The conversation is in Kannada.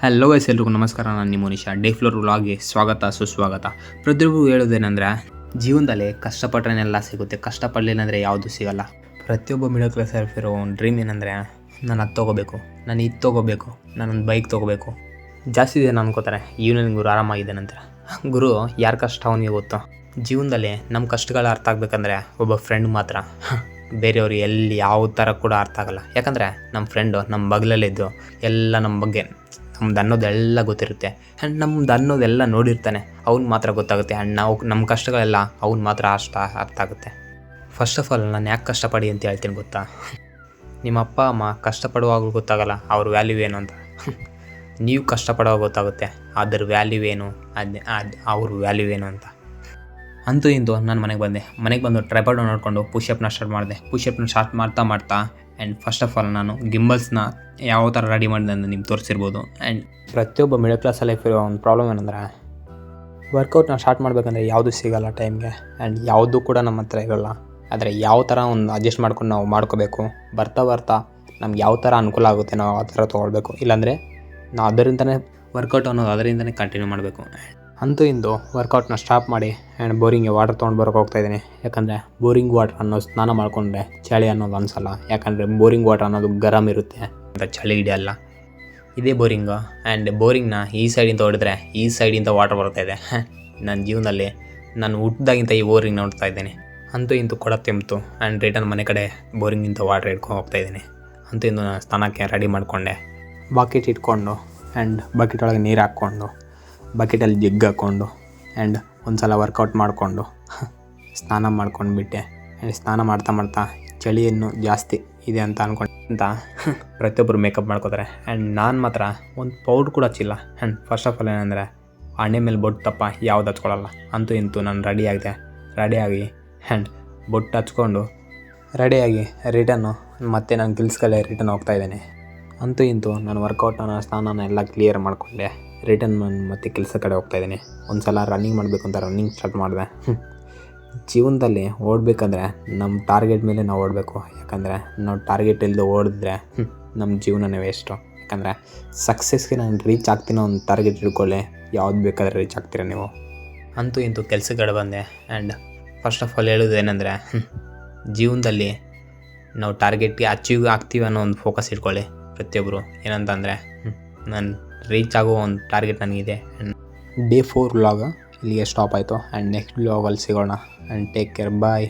ಹಲೋ ಗೈಸ್, ಎಲ್ರಿಗೂ ನಮಸ್ಕಾರ. ನಾನು ನಿಮ್ಮ ಮನುಷ್ಯ ಡೇ ಫ್ಲೋರ್ ವ್ಲಾಗ್ಗೆ ಸ್ವಾಗತ ಸುಸ್ವಾಗತ. ಪ್ರತಿಯೊಬ್ಬರು ಹೇಳೋದೇನೆಂದರೆ, ಜೀವನದಲ್ಲಿ ಕಷ್ಟಪಟ್ಟರೆನೆಲ್ಲ ಸಿಗುತ್ತೆ, ಕಷ್ಟಪಡಲಿಲ್ಲ ಅಂದರೆ ಯಾವುದೂ ಸಿಗಲ್ಲ. ಪ್ರತಿಯೊಬ್ಬ ಮಿಡಲ್ ಕ್ಲಾಸ್ ಲೈಫ್ ಇರೋ ಒಂದು ಡ್ರೀಮ್ ಏನಂದರೆ, ನಾನು ಅದು ತೊಗೋಬೇಕು, ನಾನು ಇದು ತೊಗೋಬೇಕು, ನಾನೊಂದು ಬೈಕ್ ತೊಗೋಬೇಕು. ಜಾಸ್ತಿ ಜನ ಅನ್ಕೋತಾರೆ ಇವನಿಗೆ ಗುರು ಆರಾಮಾಗಿದ್ದಾನಂತ. ಗುರು ಯಾರ ಕಷ್ಟ ಅವನಿಗೆ ಗೊತ್ತು. ಜೀವನದಲ್ಲಿ ನಮ್ಮ ಕಷ್ಟಗಳು ಅರ್ಥ ಆಗಬೇಕಂದ್ರೆ ಒಬ್ಬ ಫ್ರೆಂಡ್ ಮಾತ್ರ. ಬೇರೆಯವರು ಎಲ್ಲಿ ಯಾವ ಥರ ಕೂಡ ಅರ್ಥ ಆಗಲ್ಲ. ಯಾಕಂದರೆ ನಮ್ಮ ಫ್ರೆಂಡು ನಮ್ಮ ಬಗಲಲ್ಲಿದ್ದು ಎಲ್ಲ ನಮ್ಮ ಬಗ್ಗೆ ನಮ್ದು ಅನ್ನೋದೆಲ್ಲ ಗೊತ್ತಿರುತ್ತೆ. ಆ್ಯಂಡ್ ನಮ್ದು ಅನ್ನೋದೆಲ್ಲ ನೋಡಿರ್ತಾನೆ. ಅವ್ನು ಮಾತ್ರ ಗೊತ್ತಾಗುತ್ತೆ. ಆ್ಯಂಡ್ ನಾವು ನಮ್ಮ ಕಷ್ಟಗಳೆಲ್ಲ ಅವ್ನು ಮಾತ್ರ ಅರ್ಥ ಆಗುತ್ತೆ. ಫಸ್ಟ್ ಆಫ್ ಆಲ್ ನಾನು ಯಾಕೆ ಕಷ್ಟಪಡಿ ಅಂತ ಹೇಳ್ತೀನಿ ಗೊತ್ತಾ? ನಿಮ್ಮ ಅಪ್ಪ ಅಮ್ಮ ಕಷ್ಟಪಡುವಾಗಲೂ ಗೊತ್ತಾಗಲ್ಲ ಅವ್ರ ವ್ಯಾಲ್ಯೂ ಏನು ಅಂತ. ನೀವು ಕಷ್ಟಪಡುವಾಗ ಗೊತ್ತಾಗುತ್ತೆ ಅದ್ರ ವ್ಯಾಲ್ಯೂ ಏನು, ಅವ್ರ ವ್ಯಾಲ್ಯೂ ಏನು ಅಂತ. ಅಂತೂ ಇಂದು ನಾನು ಮನೆಗೆ ಬಂದು ಟ್ರೈಪಾಡ್ ನೋಡಿಕೊಂಡು ಪುಷಪ್ನ ಸ್ಟಾರ್ಟ್ ಮಾಡ್ತಾ ಆ್ಯಂಡ್ ಫಸ್ಟ್ ಆಫ್ ಆಲ್ ನಾನು ಗಿಂಬಲ್ಸ್ನ ಯಾವ ಥರ ರೆಡಿ ಮಾಡಿದೆ ಅಂತ ನಿಮ್ಗೆ ತೋರಿಸಿರ್ಬೋದು. ಆ್ಯಂಡ್ ಪ್ರತಿಯೊಬ್ಬ ಮಿಡಲ್ ಕ್ಲಾಸ್ ಲೈಫ್ ಇರೋ ಒಂದು ಪ್ರಾಬ್ಲಮ್ ಏನಂದರೆ, ವರ್ಕೌಟ್ನ ಸ್ಟಾರ್ಟ್ ಮಾಡಬೇಕಂದ್ರೆ ಯಾವುದೂ ಸಿಗೋಲ್ಲ ಟೈಮ್ಗೆ. ಆ್ಯಂಡ್ ಯಾವುದೂ ಕೂಡ ನಮ್ಮ ಹತ್ರ ಇರೋಲ್ಲ. ಆದರೆ ಯಾವ ಥರ ಒಂದು ಅಡ್ಜಸ್ಟ್ ಮಾಡ್ಕೊಂಡು ನಾವು ಮಾಡ್ಕೋಬೇಕು. ಬರ್ತಾ ನಮ್ಗೆ ಯಾವ ಥರ ಅನುಕೂಲ ಆಗುತ್ತೆ ನಾವು ಆ ಥರ ತೊಗೊಳ್ಬೇಕು. ಇಲ್ಲಾಂದರೆ ನಾವು ಅದರಿಂದನೇ ವರ್ಕೌಟ್ ಅನ್ನೋದು ಅದರಿಂದನೇ ಕಂಟಿನ್ಯೂ ಮಾಡಬೇಕು. ಅಂತೂ ಇಂದು ವರ್ಕೌಟ್ನ ಸ್ಟಾಪ್ ಮಾಡಿ ಆ್ಯಂಡ್ ಬೋರಿಂಗ್ಗೆ ವಾಟರ್ ತೊಗೊಂಡು ಬರೋಕೆ ಹೋಗ್ತಾಯಿದ್ದೀನಿ. ಯಾಕಂದರೆ ಬೋರಿಂಗ್ ವಾಟರ್ ಅನ್ನೋ ಸ್ನಾನ ಮಾಡಿಕೊಂಡ್ರೆ ಚಳಿ ಅನ್ನೋದು ಅನಿಸಲ್ಲ. ಯಾಕಂದರೆ ಬೋರಿಂಗ್ ವಾಟರ್ ಅನ್ನೋದು ಗರಮ್ ಇರುತ್ತೆ ಅಂದರೆ ಚಳಿ ಹಿಡಿಯಲ್ಲ. ಇದೇ ಬೋರಿಂಗು. ಆ್ಯಂಡ್ ಬೋರಿಂಗ್ನ ಈ ಸೈಡಿಂದ ಹೊಡೆದ್ರೆ ಈ ಸೈಡಿಂದ ವಾಟರ್ ಬರ್ತಾಯಿದೆ. ನನ್ನ ಜೀವನದಲ್ಲಿ ನಾನು ಹುಟ್ಟಿದಾಗಿಂತ ಈ ಬೋರಿಂಗ್ ನೋಡ್ತಾ ಇದ್ದೇನೆ. ಅಂತೂ ಇಂತೂ ಕೊಡ ತೆಂಪ್ತು ಆ್ಯಂಡ್ ರಿಟರ್ನ್ ಮನೆ ಕಡೆ ಬೋರಿಂಗಿಂದ ವಾಟರ್ ಹಿಡ್ಕೊಂಡು ಹೋಗ್ತಾಯಿದ್ದೀನಿ. ಅಂತೂ ಇಂದು ನಾನು ಸ್ನಾನಕ್ಕೆ ರೆಡಿ ಮಾಡಿಕೊಂಡೆ. ಬಕೆಟ್ ಇಟ್ಕೊಂಡು ಆ್ಯಂಡ್ ಬಕೆಟ್ ಒಳಗೆ ನೀರು ಹಾಕ್ಕೊಂಡು ಬಕೆಟಲ್ಲಿ ಜಗ್ ಹಾಕ್ಕೊಂಡು ಆ್ಯಂಡ್ ಒಂದು ಸಲ ವರ್ಕೌಟ್ ಮಾಡಿಕೊಂಡು ಸ್ನಾನ ಮಾಡ್ಕೊಂಡ್ಬಿಟ್ಟೆ. ಆ್ಯಂಡ್ ಸ್ನಾನ ಮಾಡ್ತಾ ಚಳಿ ಇನ್ನೂ ಜಾಸ್ತಿ ಇದೆ ಅಂತ ಪ್ರತಿಯೊಬ್ಬರು ಮೇಕಪ್ ಮಾಡ್ಕೋತಾರೆ. ಆ್ಯಂಡ್ ನಾನು ಮಾತ್ರ ಒಂದು ಪೌಡ್ರ್ ಕೂಡ ಹಚ್ಚಿಲ್ಲ. ಆ್ಯಂಡ್ ಫಸ್ಟ್ ಆಫ್ ಆಲ್ ಏನಂದರೆ, ಹಣ್ಣೆ ಮೇಲೆ ಬೊಟ್ಟು ತಪ್ಪ ಯಾವ್ದು ಹಚ್ಕೊಳ್ಳಲ್ಲ. ಅಂತೂ ಇಂತೂ ನಾನು ರೆಡಿಯಾಗಿ ಆ್ಯಂಡ್ ಬೊಟ್ಟು ಹಚ್ಕೊಂಡು ರೆಡಿಯಾಗಿ ರಿಟರ್ನು ಮತ್ತೆ ನಾನು ಗಿಲ್ಸ್ಗಳೇ ರಿಟರ್ನ್ ಹೋಗ್ತಾಯಿದ್ದೇನೆ. ಅಂತೂ ಇಂತೂ ನಾನು ವರ್ಕೌಟನ್ನು ಸ್ನಾನನ ಎಲ್ಲ ಕ್ಲಿಯರ್ ಮಾಡಿಕೊಂಡೆ. ರಿಟರ್ನ್ ಮತ್ತೆ ಕೆಲಸ ಕಡೆ ಹೋಗ್ತಾಯಿದ್ದೀನಿ. ಒಂದು ಸಲ ರನ್ನಿಂಗ್ ಮಾಡಬೇಕು ಅಂತ ರನ್ನಿಂಗ್ ಸ್ಟಾರ್ಟ್ ಮಾಡಿದೆ. ಜೀವನದಲ್ಲಿ ಓಡಬೇಕಂದ್ರೆ ನಮ್ಮ ಟಾರ್ಗೆಟ್ ಮೇಲೆ ನಾವು ಓಡಬೇಕು. ಯಾಕಂದರೆ ನಾವು ಟಾರ್ಗೆಟ್ ಇಲ್ಲದೆ ಓಡಿದ್ರೆ ನಮ್ಮ ಜೀವನನೇ ವೇಸ್ಟು. ಯಾಕಂದರೆ ಸಕ್ಸಸ್ಗೆ ನಾನು ರೀಚ್ ಆಗ್ತೀನೋ ಒಂದು ಟಾರ್ಗೆಟ್ ಇಟ್ಕೊಳ್ಳಿ, ಯಾವ್ದು ಬೇಕಾದರೆ ರೀಚ್ ಆಗ್ತೀರ ನೀವು. ಅಂತೂ ಇಂತೂ ಕೆಲಸಗಳು ಬಂದೆ. ಆ್ಯಂಡ್ ಫಸ್ಟ್ ಆಫ್ ಆಲ್ ಹೇಳೋದು ಏನಂದರೆ, ಜೀವನದಲ್ಲಿ ನಾವು ಟಾರ್ಗೆಟ್ಗೆ ಅಚೀವ್ ಆಗ್ತೀವಿ ಅನ್ನೋ ಒಂದು ಫೋಕಸ್ ಇಟ್ಕೊಳ್ಳಿ ಪ್ರತಿಯೊಬ್ಬರು. ಏನಂತಂದರೆ, ನಾನು ರೀಚ್ ಆಗೋ ಒಂದು ಟಾರ್ಗೆಟ್ ನನಗಿದೆ. ಡೇ 4 ವ್ಲಾಗ್ ಇಲ್ಲಿಗೆ ಸ್ಟಾಪ್ ಆಯಿತು. ಆ್ಯಂಡ್ ನೆಕ್ಸ್ಟ್ ವ್ಲಾಗಲ್ಲಿ ಸಿಗೋಣ. And take care, bye.